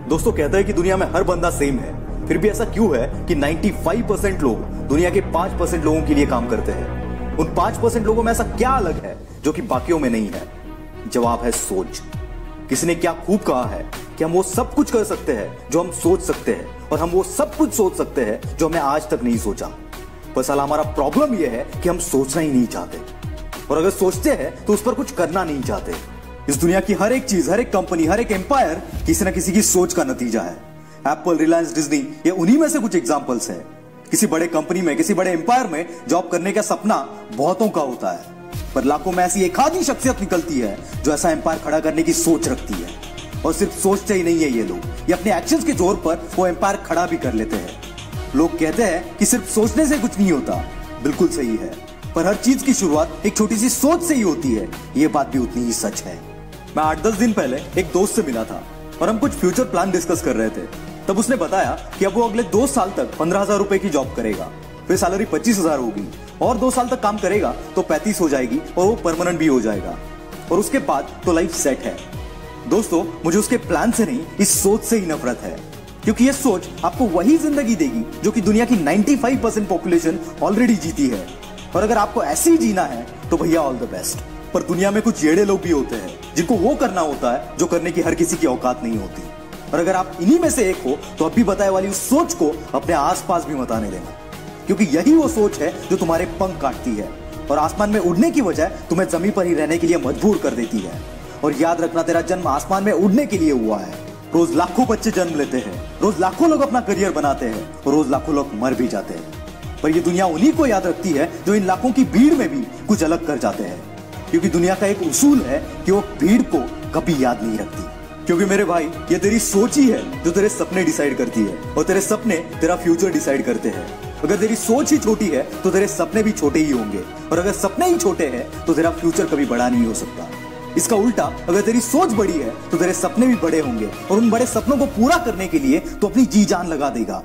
दोस्तों कहते हैं कि दुनिया में हर बंदा सेम है, फिर भी ऐसा क्यों है कि 95% लोग दुनिया के 5% लोगों के लिए काम करते हैं। उन 5% लोगों में ऐसा क्या अलग है जो कि बाकियों में नहीं है? जवाब है सोच। किसी ने क्या खूब कहा है कि हम वो सब कुछ कर सकते हैं जो हम सोच सकते हैं, और हम वो सब कुछ सोच सकते हैं जो हमने आज तक नहीं सोचा। पर साला हमारा प्रॉब्लम यह है कि हम सोचना ही नहीं चाहते, और अगर सोचते हैं तो उस पर कुछ करना नहीं चाहते। इस दुनिया की हर एक चीज, हर एक कंपनी, हर एक एम्पायर किसी ना किसी की सोच का नतीजा है। एप्पल, रिलायंस, डिज्नी, ये उन्हीं में से कुछ एग्जांपल्स हैं। किसी बड़े कंपनी में, किसी बड़े एम्पायर में जॉब करने का सपना बहुतों का होता है, पर लाखों में ऐसी एक आधी शख्सियत निकलती है जो ऐसा एम्पायर खड़ा करने की सोच रखती है। और सिर्फ सोचते ही नहीं है ये लोग, ये अपने एक्शंस के जोर पर वो एम्पायर खड़ा भी कर लेते हैं। लोग कहते हैं कि सिर्फ सोचने से कुछ नहीं होता। बिल्कुल सही है, पर हर चीज की शुरुआत एक छोटी सी सोच से ही होती है। ये बात भी उतनी ही सच है। मैं 8-10 दिन पहले एक दोस्त से मिला था और हम कुछ फ्यूचर प्लान डिस्कस कर रहे थे। तब उसने बताया कि अब वो अगले 2 साल तक 15,000 रुपए की जॉब करेगा, फिर सैलरी 25,000 होगी, और 2 साल तक काम करेगा तो 35 हो जाएगी और वो परमानेंट भी हो जाएगा, और उसके बाद तो लाइफ सेट है। दोस्तों, मुझे उसके प्लान से नहीं, इस सोच से ही नफरत है, क्योंकि ये सोच आपको वही जिंदगी देगी जो कि दुनिया की 95% पॉपुलेशन ऑलरेडी जीती है। और अगर आपको ऐसे ही जीना है तो भैया ऑल द बेस्ट। पर दुनिया में कुछ येड़े लोग भी होते हैं जिनको वो करना होता है जो करने की हर किसी की औकात नहीं होती। और अगर आप इन्हीं में से एक हो तो अभी बताए वाली उस सोच को अपने आसपास भी मत आने देना, क्योंकि यही वो सोच है जो तुम्हारे पंख काटती है और आसमान में उड़ने की बजाय तुम्हें जमीन पर ही रहने के लिए मजबूर कर देती है। और याद रखना, तेरा जन्म आसमान में उड़ने के लिए हुआ है। रोज लाखों बच्चे जन्म लेते हैं, रोज लाखों लोग अपना करियर बनाते हैं, और रोज लाखों लोग मर भी जाते हैं। पर ये दुनिया उन्हीं को याद रखती है जो इन लाखों की भीड़ में भी कुछ अलग कर जाते हैं, क्योंकि दुनिया का एक उसूल है कि वो भीड़ को कभी याद नहीं रखती। क्योंकि मेरे भाई, ये तेरी सोच ही है जो तेरे सपने डिसाइड करती है, और तेरे सपने तेरा फ्यूचर डिसाइड करते हैं। अगर तेरी सोच ही छोटी है तो तेरे सपने भी छोटे ही होंगे, और अगर सपने ही छोटे हैं तो तेरा फ्यूचर कभी बड़ा नहीं हो सकता। इसका उल्टा, अगर तेरी सोच बड़ी है तो तेरे सपने भी बड़े होंगे, और उन बड़े सपनों को पूरा करने के लिए तो अपनी जी जान लगा देगा।